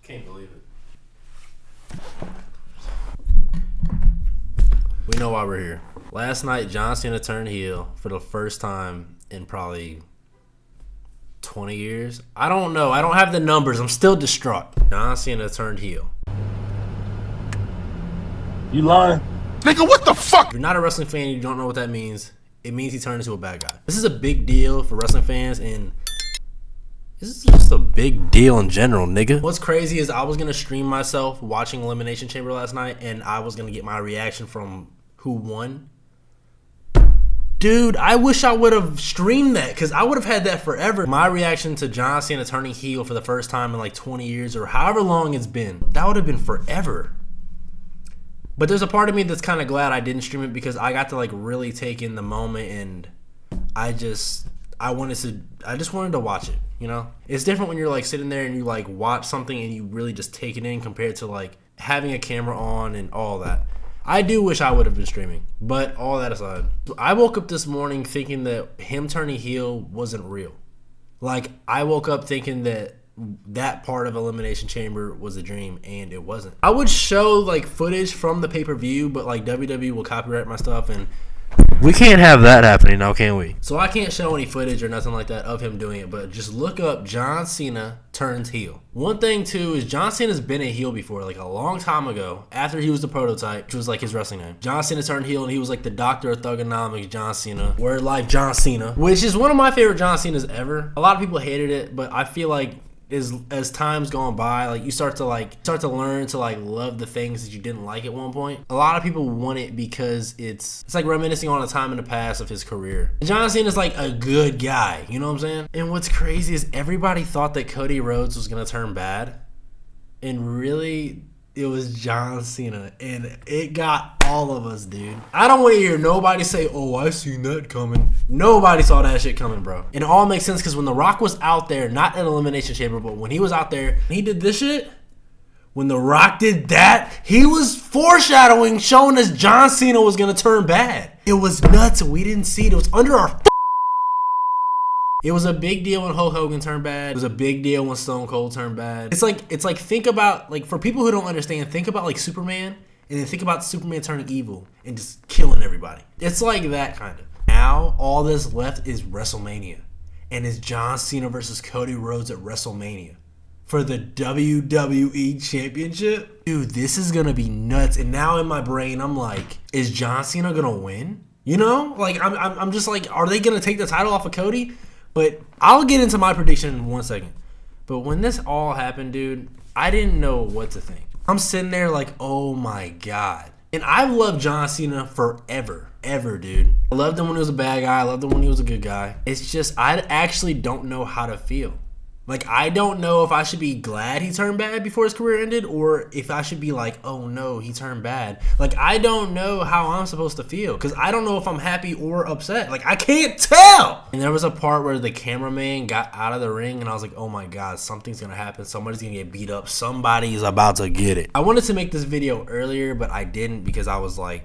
Can't believe it. We know why we're here. Last night, John Cena turned heel for the first time in probably 20 years. I don't know. I don't have the numbers. I'm still distraught. John Cena turned heel. You lying? Nigga, what the fuck? If you're not a wrestling fan and you don't know what that means, it means he turned into a bad guy. This is a big deal for wrestling fans, and this is just a big deal in general, nigga. What's crazy is I was going to stream myself watching Elimination Chamber last night, and I was going to get my reaction from who won. Dude, I wish I would have streamed that, because I would have had that forever. My reaction to John Cena turning heel for the first time in like 20 years or however long it's been, that would have been forever. But there's a part of me that's kind of glad I didn't stream it, because I got to like really take in the moment, and I just wanted to watch it, you know? It's different when you're like sitting there and you like watch something and you really just take it in compared to like having a camera on and all that. I do wish I would have been streaming, but all that aside, I woke up this morning thinking that him turning heel wasn't real. Like, I woke up thinking that part of Elimination Chamber was a dream, and it wasn't. I would show like footage from the pay-per-view, but like WWE will copyright my stuff, and we can't have that happening now, can we? So I can't show any footage or nothing like that of him doing it, but just look up John Cena turns heel. One thing too is John Cena's been a heel before, like a long time ago, after he was the Prototype, which was like his wrestling name. John Cena turned heel, and he was like the Doctor of Thugonomics, John Cena. Word Life John Cena, which is one of my favorite John Cenas ever. A lot of people hated it, but I feel like as time's gone by, like you start to learn to like love the things that you didn't like at one point. A lot of people want it because it's like reminiscing on a time in the past of his career. John Cena's like a good guy, you know what I'm saying? And what's crazy is everybody thought that Cody Rhodes was gonna turn bad, and really it was John Cena, and it got all of us, dude. I don't want to hear nobody say, oh, I seen that coming. Nobody saw that shit coming, bro. And it all makes sense, because when The Rock was out there, not in Elimination Chamber, but when he was out there, he did this shit. When The Rock did that, he was foreshadowing, showing us John Cena was going to turn bad. It was nuts. We didn't see it. It was under our It was a big deal when Hulk Hogan turned bad. It was a big deal when Stone Cold turned bad. It's like think about, like, for people who don't understand, think about like Superman, and then think about Superman turning evil and just killing everybody. It's like that kind of. Now all that's left is WrestleMania, and it's John Cena versus Cody Rhodes at WrestleMania for the WWE Championship. Dude, this is gonna be nuts. And now in my brain, I'm like, is John Cena gonna win? You know, like I'm just like, are they gonna take the title off of Cody? But I'll get into my prediction in 1 second. But when this all happened, dude, I didn't know what to think. I'm sitting there like, oh my God. And I've loved John Cena forever, dude. I loved him when he was a bad guy. I loved him when he was a good guy. It's just, I actually don't know how to feel. Like, I don't know if I should be glad he turned bad before his career ended, or if I should be like, oh no, he turned bad. Like, I don't know how I'm supposed to feel, because I don't know if I'm happy or upset. Like, I can't tell. And there was a part where the cameraman got out of the ring, and I was like, oh my God, something's going to happen. Somebody's going to get beat up. Somebody's about to get it. I wanted to make this video earlier, but I didn't, because I was like,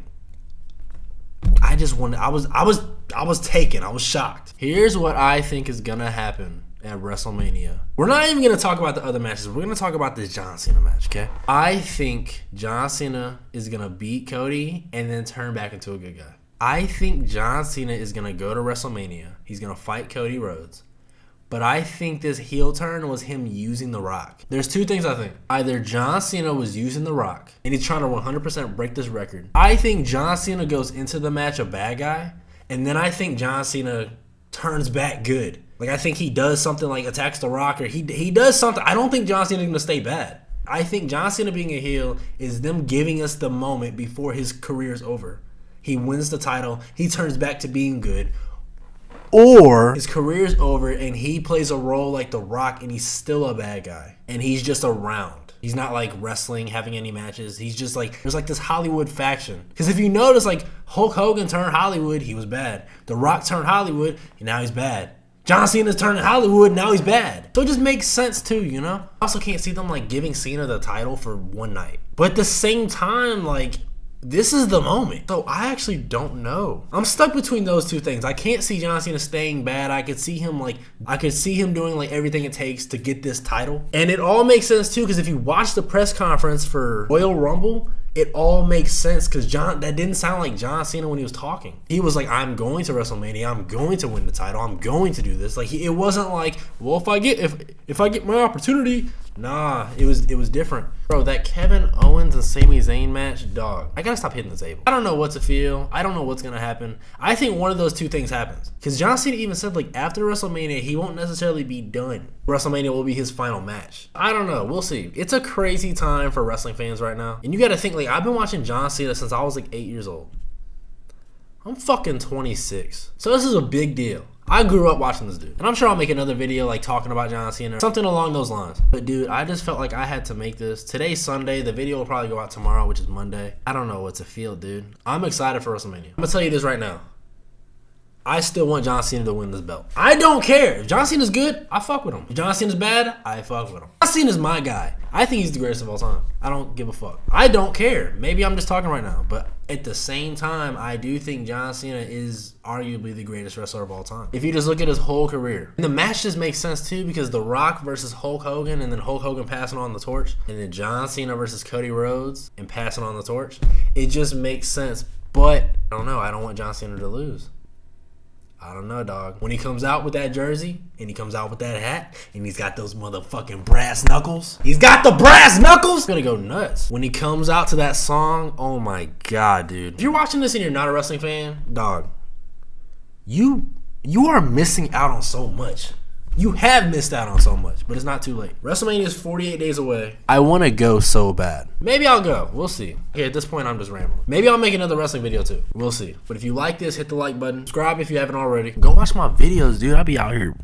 I was taken. I was shocked. Here's what I think is going to happen at WrestleMania. We're not even going to talk about the other matches. We're going to talk about this John Cena match, okay? I think John Cena is going to beat Cody and then turn back into a good guy. I think John Cena is going to go to WrestleMania. He's going to fight Cody Rhodes. But I think this heel turn was him using The Rock. There's two things I think. Either John Cena was using The Rock and he's trying to 100% break this record. I think John Cena goes into the match a bad guy, and then I think John Cena turns back good. Like, I think he does something like attacks The Rock, or he does something. I don't think John Cena is going to stay bad. I think John Cena being a heel is them giving us the moment before his career is over. He wins the title. He turns back to being good. Or his career is over and he plays a role like The Rock and he's still a bad guy. And he's just around. He's not like wrestling, having any matches. He's just like, there's like this Hollywood faction. Because if you notice, like, Hulk Hogan turned Hollywood, he was bad. The Rock turned Hollywood, and now he's bad. John Cena's turning Hollywood, now he's bad. So it just makes sense too, you know? I also can't see them like giving Cena the title for one night. But at the same time, like, this is the moment. So I actually don't know. I'm stuck between those two things. I can't see John Cena staying bad. I could see him doing like everything it takes to get this title. And it all makes sense too, because if you watch the press conference for Royal Rumble, it all makes sense, because that didn't sound like John Cena when he was talking. He was like, I'm going to WrestleMania, I'm going to win the title, I'm going to do this. Like, it wasn't like, well, if I get my opportunity. Nah, it was different. Bro, that Kevin Owens and Sami Zayn match, dog, I gotta stop hitting the table. I don't know what to feel. I don't know what's gonna happen. I think one of those two things happens. Because John Cena even said, like, after WrestleMania, he won't necessarily be done. WrestleMania will be his final match. I don't know. We'll see. It's a crazy time for wrestling fans right now. And you gotta think, like, I've been watching John Cena since I was like 8 years old. I'm fucking 26. So this is a big deal. I grew up watching this dude. And I'm sure I'll make another video like talking about John Cena or something along those lines. But dude, I just felt like I had to make this. Today's Sunday. The video will probably go out tomorrow, which is Monday. I don't know what to feel, dude. I'm excited for WrestleMania. I'm gonna tell you this right now. I still want John Cena to win this belt. I don't care. If John Cena's good, I fuck with him. If John Cena's bad, I fuck with him. John Cena's my guy. I think he's the greatest of all time. I don't give a fuck. I don't care. Maybe I'm just talking right now. But at the same time, I do think John Cena is arguably the greatest wrestler of all time. If you just look at his whole career. And the match just makes sense too, because The Rock versus Hulk Hogan, and then Hulk Hogan passing on the torch. And then John Cena versus Cody Rhodes and passing on the torch. It just makes sense. But I don't know. I don't want John Cena to lose. I don't know, dog. When he comes out with that jersey, and he comes out with that hat, and he's got those motherfucking brass knuckles. He's got the brass knuckles! I'm gonna go nuts. When he comes out to that song, oh my god, dude. If you're watching this and you're not a wrestling fan, dog, you are missing out on so much. You have missed out on so much, but it's not too late. WrestleMania is 48 days away. I want to go so bad. Maybe I'll go. We'll see. Okay, at this point, I'm just rambling. Maybe I'll make another wrestling video too. We'll see. But if you like this, hit the like button. Subscribe if you haven't already. Go watch my videos, dude. I'll be out here.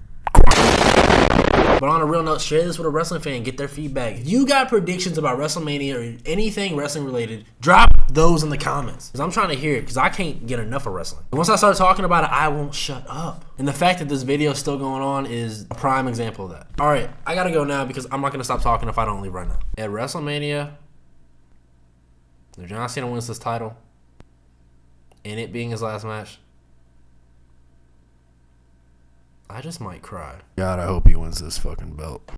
But on a real note, share this with a wrestling fan. Get their feedback. If you got predictions about WrestleMania or anything wrestling related, drop those in the comments. Because I'm trying to hear it, because I can't get enough of wrestling. And once I start talking about it, I won't shut up. And the fact that this video is still going on is a prime example of that. All right, I got to go now, because I'm not going to stop talking if I don't leave right now. At WrestleMania, if John Cena wins this title, and it being his last match, I just might cry. God, I hope he wins this fucking belt.